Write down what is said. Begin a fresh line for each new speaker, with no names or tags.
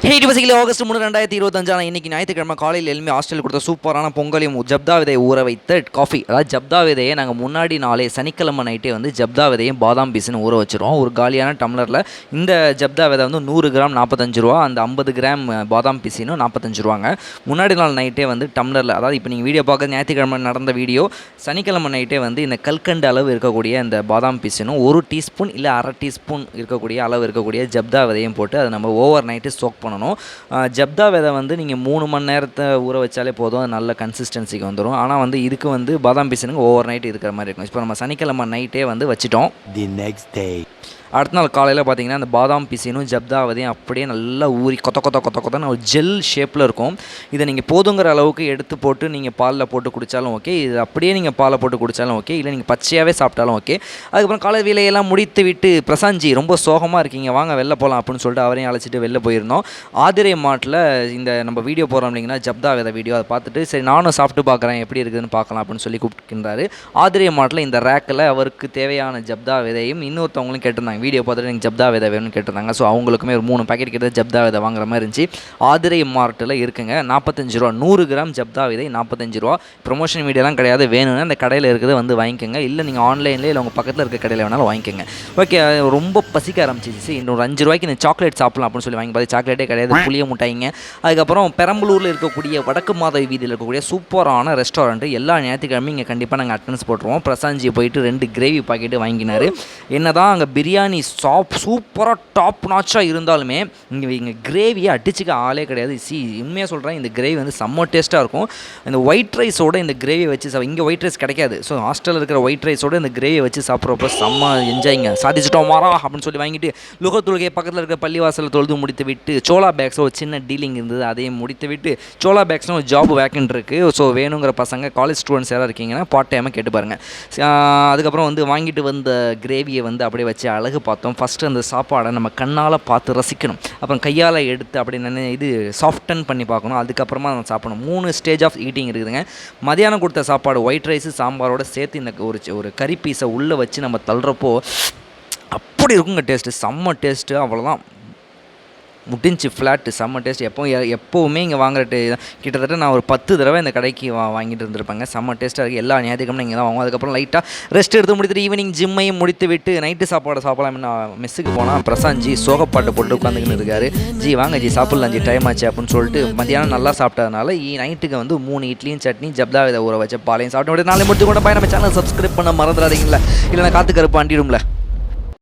August 3 2025 இன்னைக்கு ஞாயிற்றுக்கிழமை காலையில் எழுப்பி ஹாஸ்டல் கொடுத்த சூப்பரான பொங்கலையும் ஜப்தா விதையை ஊற வைத்த காஃபி. அதாவது ஜப்தா விதையை நாங்கள் முன்னாடி நாளே சனிக்கிழமை நைட்டே வந்து ஜப்தா விதையும் பாதாம் பீஸுன்னு ஊற வச்சுருவோம். ஒரு காலியான டம்ளரில் இந்த ஜப்தா விதை வந்து 100 கிராம் 45 ரூபா, அந்த 50 கிராம் பாதாம் பீஸினும் 45 ரூபாங்க. முன்னாடி நாள் நைட்டே வந்து டம்ளரில், அதாவது இப்போ நீங்கள் வீடியோ பார்க்க ஞாயிற்றுக்கிழமை நடந்த வீடியோ, சனிக்கிழமை நைட்டே வந்து இந்த கல்கண்டு அளவு இருக்கக்கூடிய இந்த பாதாம் பீஸினும் 1 டீஸ்பூன் இல்லை அரை டீஸ்பூன் இருக்கக்கூடிய அளவு இருக்கக்கூடிய ஜப்தா விதையும் போட்டு அதை நம்ம ஓவர் நைட்டு சோக் பண்ணணும். ஜப்தா விதை வந்து நீங்கள் 3 மணி நேரத்தை ஊற வச்சாலே போதும், அது நல்ல கன்சிஸ்டன்சிக்கு வந்துடும். ஆனால் வந்து இதுக்கு வந்து பாதாம் பீஸனுக்கு ஓவர் நைட் இருக்கிற மாதிரி இருக்கும். இப்போ நம்ம சனிக்கிழமை நைட்டே வந்து வச்சிட்டோம். தி நெக்ஸ்ட் டே அடுத்த நாள் காலையில் பார்த்தீங்கன்னா அந்த பாதாம் பீஸினும் ஜப்தா விதையும் அப்படியே நல்லா ஊறி கொத்தன்னு ஒரு ஜெல் ஷேப்பில் இருக்கும். இதை நீங்கள் போதுங்கிற அளவுக்கு எடுத்து போட்டு நீங்கள் பாலில் போட்டு குடித்தாலும் ஓகே, இது அப்படியே நீங்கள் பாலில் போட்டு குடித்தாலும் ஓகே, இல்லை நீங்கள் பச்சையாகவே சாப்பிட்டாலும் ஓகே. அதுக்கப்புறம் காலை வேலையெல்லாம் முடித்து விட்டு பிரசாந்தி ரொம்ப சோகமாக இருக்கீங்க, வாங்க வெளில போகலாம் அப்படின்னு சொல்லிட்டு அவரையும் அழைச்சிட்டு வெளில போயிருந்தோம். ஆதிரை மாட்டில் இந்த நம்ம வீடியோ போகிறோம் இல்லைங்கன்னா ஜப்தா விதை வீடியோ, அதை பார்த்துட்டு சரி நானும் சாப்பிட்டு பார்க்குறேன் எப்படி இருக்குதுன்னு பார்க்கலாம் அப்படின்னு சொல்லி கூப்பிட்டுருந்தாரு. ஆதிரை மாட்டில் இந்த ரேக்கில் அவருக்கு தேவையான ஜப்தா விதையும் இன்னொருத்தவங்களும் கேட்டிருந்தாங்க. வீடியோ பார்த்துட்டு எனக்கு ஜப்தா விதை வேணும்னு கேட்டிருந்தாங்க. ஸோ அவங்களுக்குமே ஒரு 3 பாக்கெட் கிட்ட ஜப்தா விதை வாங்குற மாதிரி இருந்துச்சு. ஆதிரை மார்ட்டில் இருக்குங்க, 45 ரூபா 100 கிராம் ஜப்தா விதை 45 ரூபா. ப்ரொமோஷன் வீடியோலாம் கிடையாது, வேணும்னா அந்த கடையில் இருக்கிறத வந்து வாங்கிக்கோங்க, இல்லை நீங்கள் ஆன்லைன்லேயே இல்லை உங்கள் பக்கத்தில் இருக்க கடையில் வேணாலும் வாங்கிக்கோங்க. ஓகே, ரொம்ப பசிக்க ஆரம்பிச்சிச்சு. இன்னொரு 5 ரூபாய்க்கு இந்த சாக்லேட் சாப்பிடலாம் அப்படின்னு சொல்லி வாங்கி பார்த்து சாக்லேட்டே கிடையாது, புளிய முட்டாய்ங்க. அதுக்கப்புறம் பெரம்பலூரில் இருக்கக்கூடிய வடக்கு மாதவி வீதியில் இருக்கக்கூடிய சூப்பரான ரெஸ்டாரண்ட்டு எல்லா ஞாயிற்றுக்கிழமையும் இங்கே கண்டிப்பாக நாங்கள் அட்டன்ஸ் போட்டுருவோம். பிரசாந்தி போயிட்டு 2 கிரேவி பாக்கெட்டு வாங்கினார். என்ன தான் அங்கே பிரியாணி சூப்பராக டாப் நாச்சாக இருந்தாலுமே இங்கே கிரேவியை அடிச்சுக்க ஆளே கிடையாது. உண்மையாக சொல்கிறேன், இந்த கிரேவி வந்து செம்ம டேஸ்ட்டாக இருக்கும். இந்த ஒயிட் ரைஸோடு இந்த கிரேவியை வச்சு இங்கே ஒயிட் ரைஸ் கிடைக்காது. ஸோ ஹாஸ்டலில் இருக்கிற ஒயிட் ரைஸோடு இந்த கிரேவியை வச்சு சாப்பிட்றப்போ செம்ம என்ஜாய்ங்க. சாதிச்சிட்டோம் மாறா அப்படின்னு சொல்லி வாங்கிட்டு லுகத்துலகை பக்கத்தில் இருக்கிற பள்ளிவாசலில் தொழுது முடித்து விட்டு சோலா பேக்ஸில் ஒரு சின்ன டீலிங் இருந்தது, அதையும் முடித்து விட்டு சோலா பேக்ஸ்னு ஒரு ஜாப் வேக்கன்ட் இருக்குது. ஸோ வேணுங்கிற பசங்க காலேஜ் ஸ்டூடெண்ட்ஸ் யாராவது இருக்கீங்கன்னா பார்ட் டைமாக கேட்டு பாருங்கள். அதுக்கப்புறம் வந்து வாங்கிட்டு வந்த கிரேவியை வந்து அப்படியே வச்சு அழகு பார்த்தோம். ஃபஸ்ட்டு அந்த சாப்பாடை நம்ம கண்ணால் பார்த்து ரசிக்கணும், அப்புறம் கையால் எடுத்து அப்படி இது சாஃப்டன் பண்ணி பார்க்கணும், அதுக்கப்புறமா நம்ம சாப்பிடணும். 3 ஸ்டேஜ் ஆஃப் ஈட்டிங் இருக்குதுங்க. மதியானம் கொடுத்த சாப்பாடு ஒயிட் ரைஸு சாம்பாரோடு சேர்த்து இந்த ஒரு கறி பீஸை உள்ளே வச்சு நம்ம தள்ளுறப்போ அப்படி இருக்குங்க டேஸ்ட்டு, செம்ம டேஸ்ட்டு. அவ்வளோதான், முடிஞ்சு ஃப்ளாட்டு, செம்ம டேஸ்ட். எப்போவுமே இங்கே வாங்குற கிட்டத்தட்ட நான் ஒரு 10 தடவை இந்த கடைக்கு வாங்கிட்டு இருந்திருப்பேங்க. செம்ம டேஸ்ட்டாக இருக்குது. எல்லா ஞாயிற்றுக்கிழமை இங்கே தான் வாங்குவோம். அதுக்கப்புறம் லைட்டாக ரெஸ்ட் எடுத்து முடித்துட்டு ஈவினிங் ஜிம்மையும் முடித்து விட்டு நைட்டு சாப்பாடு சாப்பிடலாம். நான் மெஸ்ஸுக்கு போனால் பிரசாந்த் சோகப்பாட்டை போட்டு உட்காந்துக்கின்னு இருக்காரு. வாங்க சாப்பிட்லாம் டைம் ஆச்சு அப்படின்னு சொல்லிட்டு மதியானம் நல்லா சாப்பிட்டதுனால நைட்டுக்கு வந்து 3 இட்லியும் சட்னி ஜப்தா விதை ஊற வச்ச பாலையும் சாப்பிட்டு நாளை முடித்து கொண்டு நம்ம சேனல் சப்ஸ்கிரைப் பண்ண மறந்துடாதீங்களா, இல்லைனா காத்து கருப்பு அண்டிடும்ல.